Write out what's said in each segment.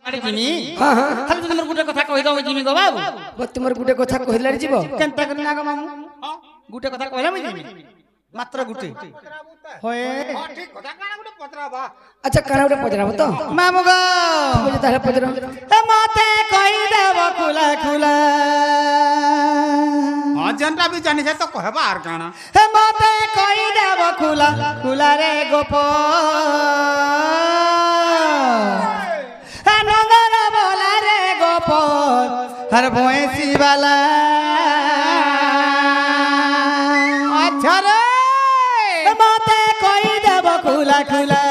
আরে জিমি হ্যাঁ হ্যাঁ খালি তোমার গুটে কথা কই দাও জিমি গো বাবু তোমার গুটে কথা কহিলা যাব কেনতা করি না গো মামু গুটে কথা কইলাম জিমি মাত্র গুটে হয়ে ঠিক কথা কানা গুটে পতরাবা আচ্ছা কানা গুটে পজরাব তো মামু গো বুঝে তাহলে পজরাব এ মতে কই দেব খুলা খুলা অজনটা বি জানি সে তো কহবা আর কানা এ মতে কই দেব খুলা খুলা রে গোপ নগর বলা রে গোপ হর ভয়েসি বালা আচ্ছা রে মতে কই দেব খুলা খুলা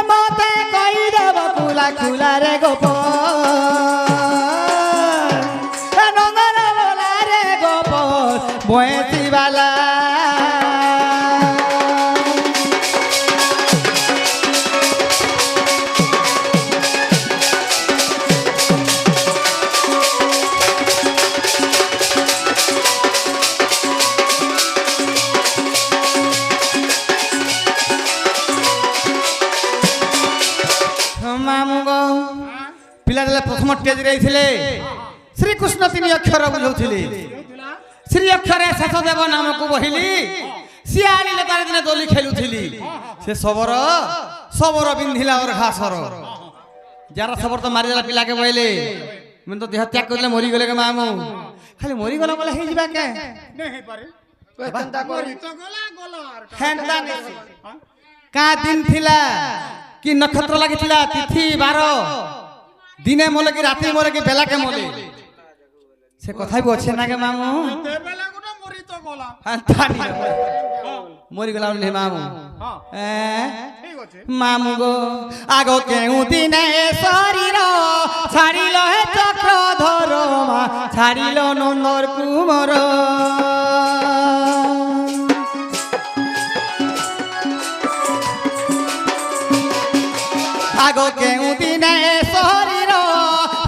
মতে কই দেব খুলা খুলা রে গোপ নগর বলা রে গোপ ভয়েসি বালা মামু গো ପିଲାବେଳେ ପ୍ରଥମ ଷ୍ଟେଜରେ ଯାଇଥିଲେ ଶ୍ରୀକୃଷ୍ଣ ତିନି ଅକ୍ଷର ବୁଝଉଥିଲେ ଶ୍ରୀ ଅକ୍ଷରେ ଶେଷ ଦେବ ନାମକୁ ବହିଲି ସିଏ ଆଣିଲେ ତାର ଦିନେ ଦୋଲି ଖେଳୁଥିଲି ସେ ସବର ବିନ୍ଧିଲା ଓର ଘାସର ଯାର ସବର ତ ମାରିଦେଲା ପିଲାକେ ବହିଲେ ମୁଁ ତ ଦେହ ତ୍ୟାଗ କରିଲେ ମରିଗଲେ କେ ମାମୁ ଖାଲି ମରିଗଲା ବୋଲେ ହେଇଯିବା କେ नहीं है पारे କେନ୍ତା କରି तो गला गला और ହେନ୍ତା ନେସି କା ଦିନ ଥିଲା କି ନକ୍ଷତ୍ର ଲାଗିଥିଲା ତିଥି ବାର ଦିନେ ମଲେ କି ରାତି ମଲେ କି ବେଲା କେ ମଲେ ସେ କଥା ବି ଅଛି ନା କେ ମାମୁ ते बेला गुटे मरी तो गला ହେନ୍ତା ନି ମରିଗଲା ବୋଲି ମାମୁ ठीक আছে ମାମୁ ଗୋ ଆଗ କେଉଁ ଦିନେ ଶରୀର ଛାଡ଼ିଲ ହେ ଚକ୍ରଧର ମା ଛାଡ଼ିଲ ନନ୍ଦର କୁମର আগ কেউ দিনে শরীর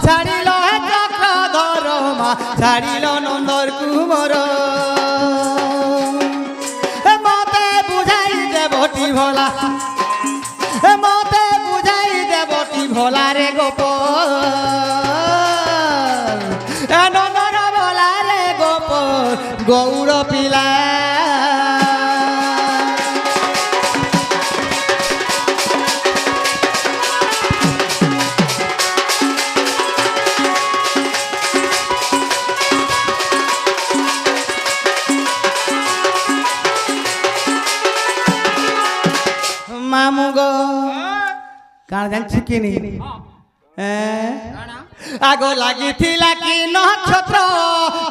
ছাড়িল হে চক্রধর মা ছাড়িল নন্দর কুমর মতে বুঝাই দেবটি ভোলা মতে বুঝাই দেবটি ভোলা রে গোপ নন্দর ভোলা রে গোপ গৌর পিলা মামু গো কাণ জানছি কিনি আগ লাগিଥିଲା কি নক্ষত্র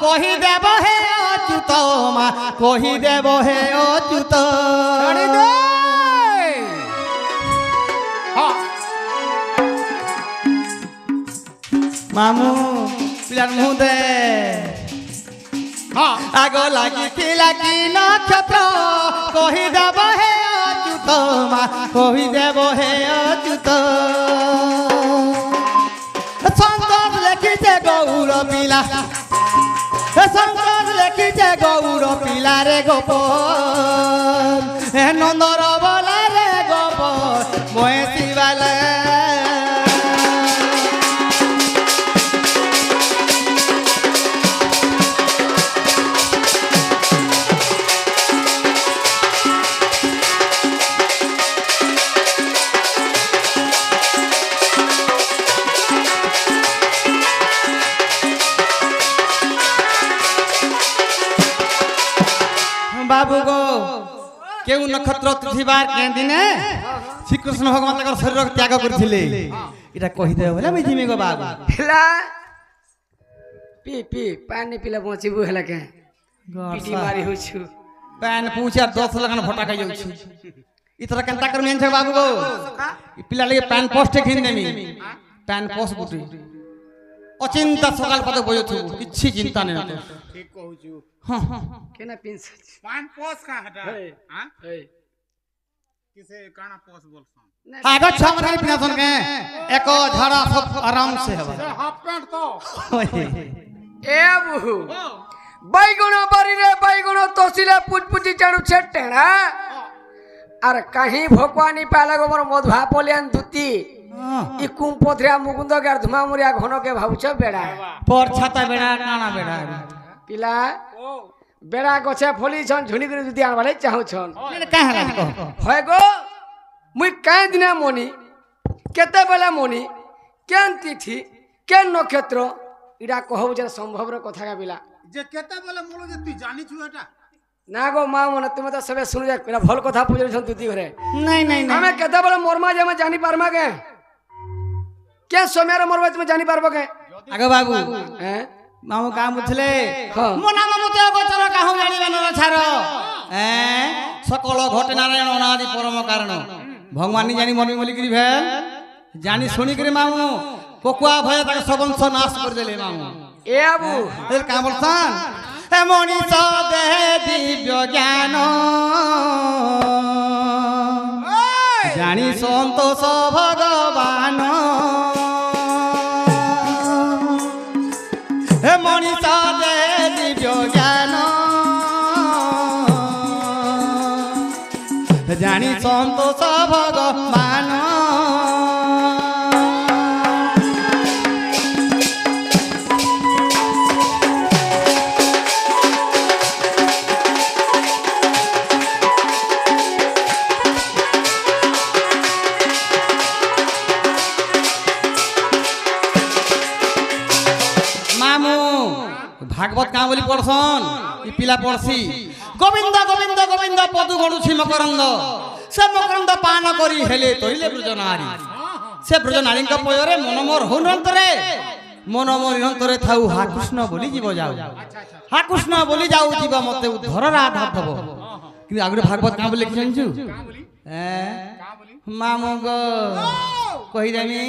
কহি দেব হে অচ্যুত মা কহি দেব হে অচ্যুত ছাড়ি দে হ্যাঁ মামু পিলার মুহ দে হ্যাঁ আগ লাগিଥିଲା কি নক্ষত্র কহি দেব হে অচ্যুত মা কহি দেব হে অচ্যুত সন্তোষ লেখিছে গৌর পিলা সন্তোষ লেখিছে গৌর পিলা রে গোপ নন্দর বলা রে গোপ মহেশি বালা বাবু গো কেউ নক্ষত্র তিথিবার কে দিনে শ্রীকৃষ্ণ ভগবান তাଙ୍କର শরীর ত্যাগ କରିଥିଲେ এটা কহিদেব বলে আমি জিমি গো বাবু ହେଲା ପି ପି ପାଣି ପିଲା ବଞ୍ଚିବୁ ହେଲା କେ ପିଟି ମାରି ହୋଇଛୁ প্যান পৌঁছার 10 লাখ ভটা খাই যাଉଛି ইতরা কেনতা করমি আনছে বাবু গো ই পিলা লাগি প্যান পোস্টে খিন দেমি প্যান পোস্ট গুটি অচিন্তা সকাল পথে বইছু কিছু চিন্তা নেই তো ঠিক কହୁଛୁ কেনা পিনছ पान पोस का हटा हे। हां এই किसे काना पोस बोलसन आगे छमरा पिना सुन के एको झाड़ा सब आराम से हवा हाफ पैंट तो এ বুহু बैगुण बारी रे बैगुण तोसिले पुटपुटी चाणु छेटेणा अरे कहीं भोकवानी पाला गोबर मधुआ पोलियान दुती ই কুম্পথরিয়া মুকুন্দ গার ধুমা মুরিয়া ঘনকে ভাবুছ বেড়া পর ছাতা বেড়া কানা বেড়া পিলা বেড়া গছে ফলিছন ঝুনি করে যদি আনবালে চাহুছন কাহ হেলা কহ হয় গো মুই কাই দিনে মনি কেতেবেলে মনি কেন তিথি কেন নক্ষত্র ইটা কহব যে সম্ভবর কথা গাবিলা যে কেতে বলে মোলো যে তুই জানিছু এটা না গো মা মনে তুমি তো সবে শুনে যাক এটা ভাল কথা বুঝেছন তুই ঘরে নাই নাই নাই আমি কেতেবেলে মরমা যে আমি জানি পারমা কে কে সময়ের মরবা তুমি জানি পারবো কে আগে বাবু হ্যাঁ মামু কাম বুঝলে হ্যাঁ। মো নাম মতে গোচর কাহু জানিবা ন ছাড় সকল ঘটে নারায়ণ অনাদি পরম কারণ ভগবান জানি মনি বলি করি ভেল জানি শুনি করে মামু কোকুয়া ভয়ে তাকে সবংশ নাশ করে দেলে মামু এ আবু এর কাম বলছান হে মনীষ দেহে দিব্য জ্ঞান জানি সন্তোষ ভগবান হে মনীষ দেহে দিব্য জ্ঞান জানি সন্তোষ ভগবান মামু ভাগবত কাঁ বলি পড়ছন ই পিলা পড়ছি গোবিন্দ গোবিন্দ গোবিন্দ পদু গড়ুছি মকরন্দ সে মকরন্দ পান করি হেলে তৈলে ব্রজনারী সে ব্রজনারীঙ্ক পୟରେ মন মোর হুন অন্তরে মন মোর অন্তরে থাউ হা কৃষ্ণ বলি জীব যাও হা কৃষ্ণ বলি যাও জীব মতে উদ্ধর রাধা দেব কিন্তু আগুরে ভাগবত কাঁ বলি লিখি জানিছু মামু গো কহি দেমি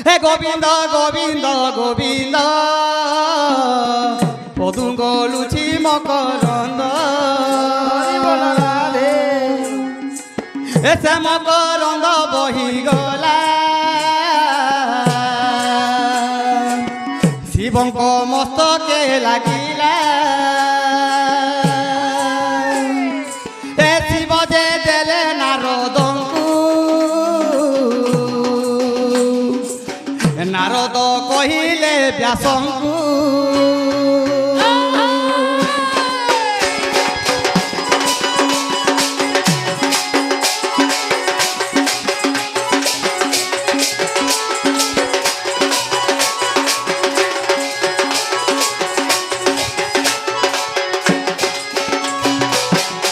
হে গোবিন্দ গোবিন্দ গোবিন্দ পদু গলুছি মকরন্দ এসে মকরন্দ বহি গলা শিবঙ্ক মস্তকে লাগিলা এ শিব যে দেলে নারদঙ্কু নারদ কহিলে ব্যাসঙ্কু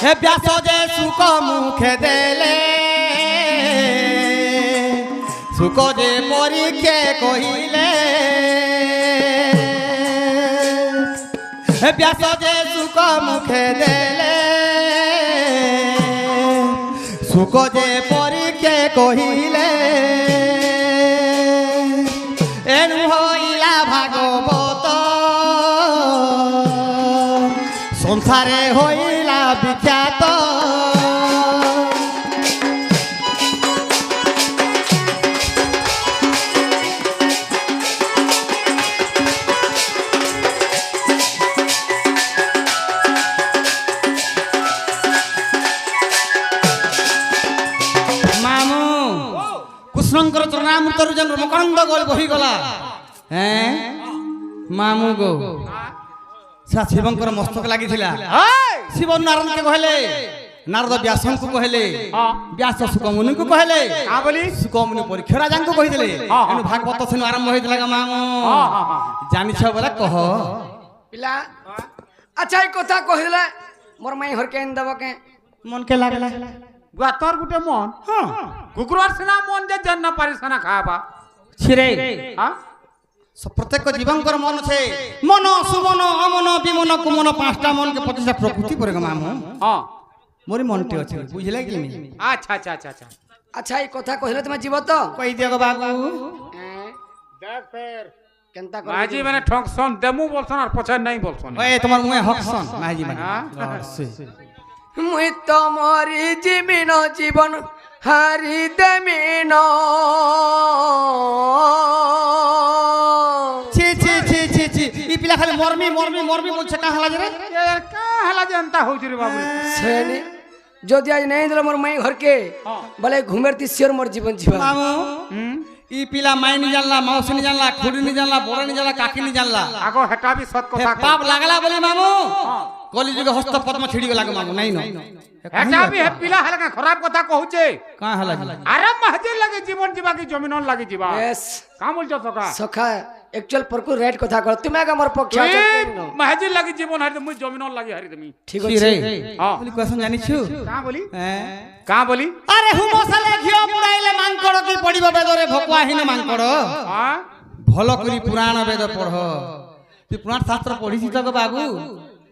হে ব্যাস যে সুখ মুখে দেলে সুখ যে পরীক্ষে কহিলে হে ব্যাস যে সুখ মুখে দেলে সুখ যে পরীক্ষে কহিলে এনু হইলা ভাগবত সংসারে হইলা বিখ্যাত মামু কৃষ্ণঙ্কর চরণামৃতর যেন মকরন্দ গল বহিগলা হ্যাঁ মামু গো সা শিবঙ্কর মস্তক লাগিছিলা শিব নারায়ণকে কহিলে নারদ ব্যাসଙ୍କୁ কহিলে ব্যাস সুকମুনিଙ୍କୁ কহিলে কা বলি সুকমুনি পরীକ୍ଷା রাজাଙ୍କୁ কহিଥିଲେ ଏଣୁ ଭାଗବତ ସେନୁ ଆରମ୍ଭ ହେଇଥିଲା ଗା ମାମୁ ଜାଣିଛ ବୋଲେ କହ পিলা আচ্ছা এই কথা কহিলে মোর মাই হরকে এন দেব কে মনকে লাগলা গুয়া তোর গুটে মন হ্যাঁ কুকুরর সিনা মন যে জান না পারিস না খাবা ছিরে হ্যাঁ প্রত্যেক জীবঙ্কর মন আছে মন সুমন অমন বিমন কুমন পাঁচটা মনকে 25টা প্রকৃতি পরে গা মামু হ্যাঁ মোরি মনটি আছে বুঝলে কি নি আচ্ছা আচ্ছা আচ্ছা আচ্ছা আচ্ছা এই কথা কহিলে তুমি জীব তো কই দিও গো বাবু দেখ ফের কেনতা মাঝি মানে ঠকসন দেমু বলছন আর পছার নাই বলছন ওই তোমার মুয়ে হকসন মাইজি মানে হ্যাঁ? মুই তোমারি জীবিন জীবন হারি দেমিন ছি ছি ছি ছি ছি ই পিলা খালি মরমি মরমি মরমি বলছে কা হালা রে কা হেলা জানতা হইছি রে বাবু সেনি যদি আজ নেই দিল মোর মাই ঘরকে বলে ঘুমের তি শিওর মোর জীবন জীবা মামু ই পিলা মাই নি জানলা মাউসি নি জানলা খুড়ি নি জানলা বড় নি জানলা কাকি নি জানলা আগো হেটা বি সত হে কথা পাপ লাগলা বলি মামু কলি যুগে হস্ত পদ্ম ছিড়ি গলা মামু নাই ন হেটা বি হে পিলা হেলকা খরাব কথা কহুছে কা হলা আরে মাহজে লাগে জীবন জীবা কি জমিনন লাগি জীবা यस কা বলছ সকা সখা একচুয়াল পরকু রেড কথা কর তুমি আগে মোর পক্ষে আছো মাহজে লাগি জীবন হারি মুই জমিনন লাগি হারি তুমি ঠিক কি আছে রে হ্যাঁ বলি কোসন জানিছু কা বলি হ্যাঁ কা বলি আরে হুমসালে ঘিও পুড়াইলে মাংকড় কি পড়িব বেদরে ভকুয়াহীন মাংকড় হ্যাঁ ভাল করি পুরাণ বেদ পড় তুই পুরাণ শাস্ত্র পড়িছি তো গো বাবু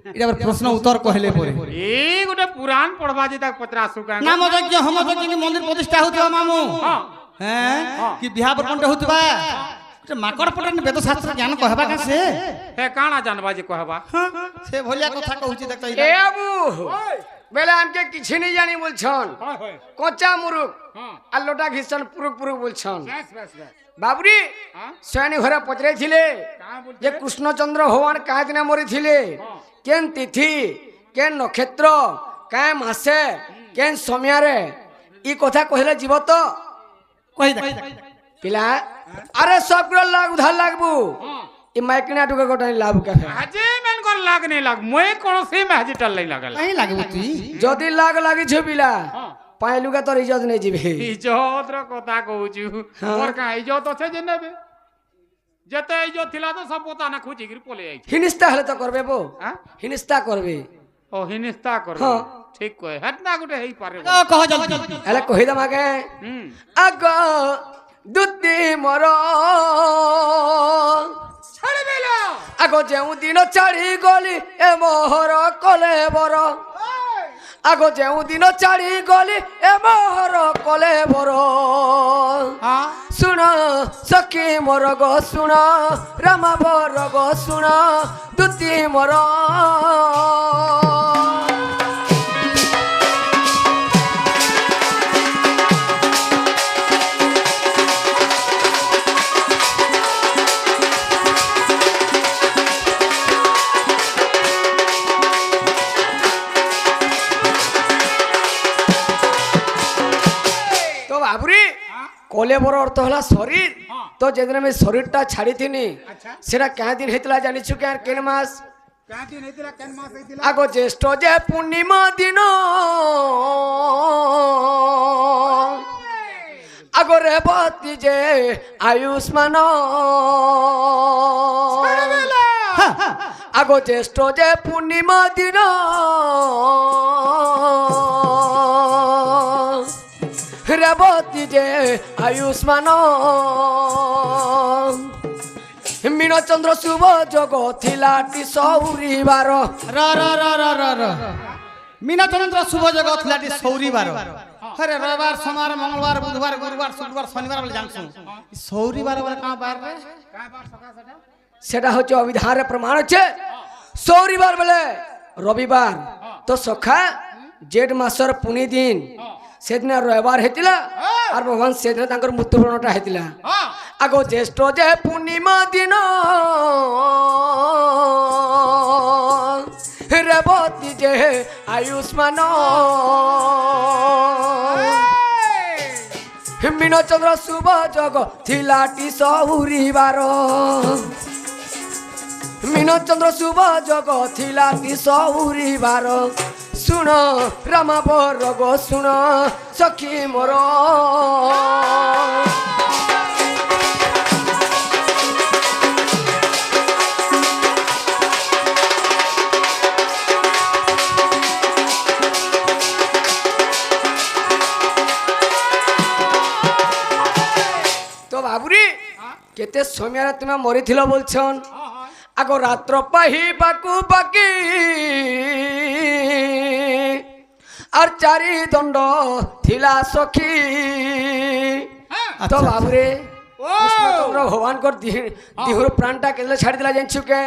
এটা আবার প্রশ্ন উত্তর কহিলে পরে এই গোটে পুরাণ পড়বা যে তাক পত্রা আসুকা নাম যজ্ঞ হোম যজ্ঞ কি মন্দির প্রতিষ্ঠা হউতবা মামু হ্যাঁ হ্যাঁ কি বিহা বরপন্ড হউতবা মাকড় পটন বেদ শাস্ত্র জ্ঞান কহবা কাছে হে কানা জানবা যে কহবা সে ভলিয়া কথা কହୁছি দেখতো এ আবু বেলে আমকে কিছু নেই জানি বলছন হয় হয় কচা মুরুক হ্যাঁ আর লোটা ঘিসন পুরুক পুরুক বলছন বেশ বেশ বেশ বাবুরি হ্যাঁ সৈনী ঘরে পচরাইছিলে কা বলছ যে কৃষ্ণচন্দ্র ভগবান কাঁ দিনে মরিছিলে কেন তিথি কেন নক্ষত্র কাঁ মাসে কেন সময়ারে ই কথা কহিলে জীব তো কই দেখ পিলা আরে সবগুলো লাগ উধার লাগবু হ্যাঁ ই মাইকিনা টুকে গোটাই লাভ কাহে আজি মেন কর লাগ নেই লাগ মই কোন সে মাহজি টাল নাই লাগাল কাই লাগব তুই যদি লাগ লাগিছ পিলা হ্যাঁ পাইলুকা তোর ইজ্জত নেই যাবে ইজ্জত র কথা কହୁଛୁ মোর কা ইজ্জত আছে যে নেবে যেতে ইজ্জত থিলা তো সব পতা না খুঁজি গিরি পলে আইছি হিনিস্তা হলে তো করবে বো হ্যাঁ হিনিস্তা করবে ও হিনিস্তা কর হ্যাঁ। ঠিক কয় হেট না গুটে হেই পারে কহ জলদি হেলে কহি দাম আগে হুম আগ দুতি মর ছাড়ে বেলা আগ যেউ দিন ছাড়ি গলি এ মোহর কলে বর আগ যেউ দিন ছাড়ি গলি এ মোহর কলে বর হ্যাঁ শুণ সখী মোর গো শুণ রামা বর গো শুণ দুতি মোর তো বাবুরি কলে বড় অর্থ হলা শরীর তো যেদিন আমি শরীরটা ছাড়ি তিনি সেটা কেন দিন হয়েছিল জানিছু কেন কেন মাস কাটি নেতিলা কেন মাস হইতিলা আগ জ্যেষ্ঠ যে পূর্ণিমা দিন আগ রেবতী যে আয়ুষ্মান আগ জ্যেষ্ঠ যে পূর্ণিমা দিন রেবতী যে আয়ুষ্মান মীনচন্দ্র শুভ যোগ থিলাটি সৌরিবার র র র র র র মিনাচন্দ্র শুভ জগ থিলাটি সৌরিবার হরে রবিবার সোমবার মঙ্গলবার বুধবার গুরুবার শুক্রবার শনিবার বলে জানছু সৌরিবার বলে কাঁ বার রে সেটা হচ্ছে অভিধানের প্রমাণ হচ্ছে সৌরিবার বলে রবিবার তো সখা জেঠ মাসর পুনি দিন সেদিন রবিবার হয়েছিল আর ভগবান সেদিন তাঙ্কর মৃত্যুবরণটা হয়েছিল আগ জ্যেষ্ঠ যে পূর্ণিমা দিন রেবতী যে আয়ুষ্মান মীনচন্দ্র শুভ যোগ থিলাটি সৌরিবার মীনচন্দ্র শুভ যোগ থিলাটি সৌরিবার শুণ রামা বর গো শুণ সখী মোর তো বাবুরি কেতে সময় তুমি মরিছিল বলছন আগ রাত্র পাহিবাকু বাকি আর চারি দণ্ড থিলা সখী তো বাবুরে কৃষ্ণচন্দ্র ভগবানকর দিহর প্রাণটা কেলে ছাড়ি দিলা জানছু কে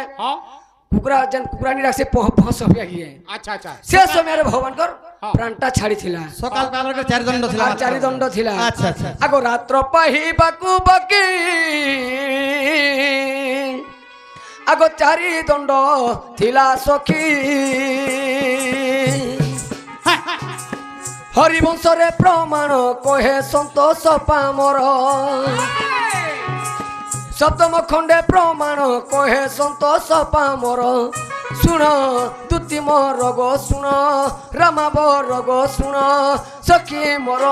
কুকুরা যেন কুকুরানি রাখছে পহস হইয়া গিয়ে আচ্ছা আচ্ছা সে সময় ভগবানকর প্রাণটা ছাড়ি ছিলা সকাল বেলা চারি দণ্ড ছিল আর চারি দণ্ড ছিলা আচ্ছা আচ্ছা আগ রাত্র পাহিবাকু বাকি আগ চারি দণ্ড থিলা সখী হরিবংশরে প্রমাণ কহে সন্তোষ পামর সপ্তম খণ্ডে প্রমাণ কহে সন্তোষ পামর শুণ দ্যুতিম রগ শুণ রামাব রগ শুণ সখী মর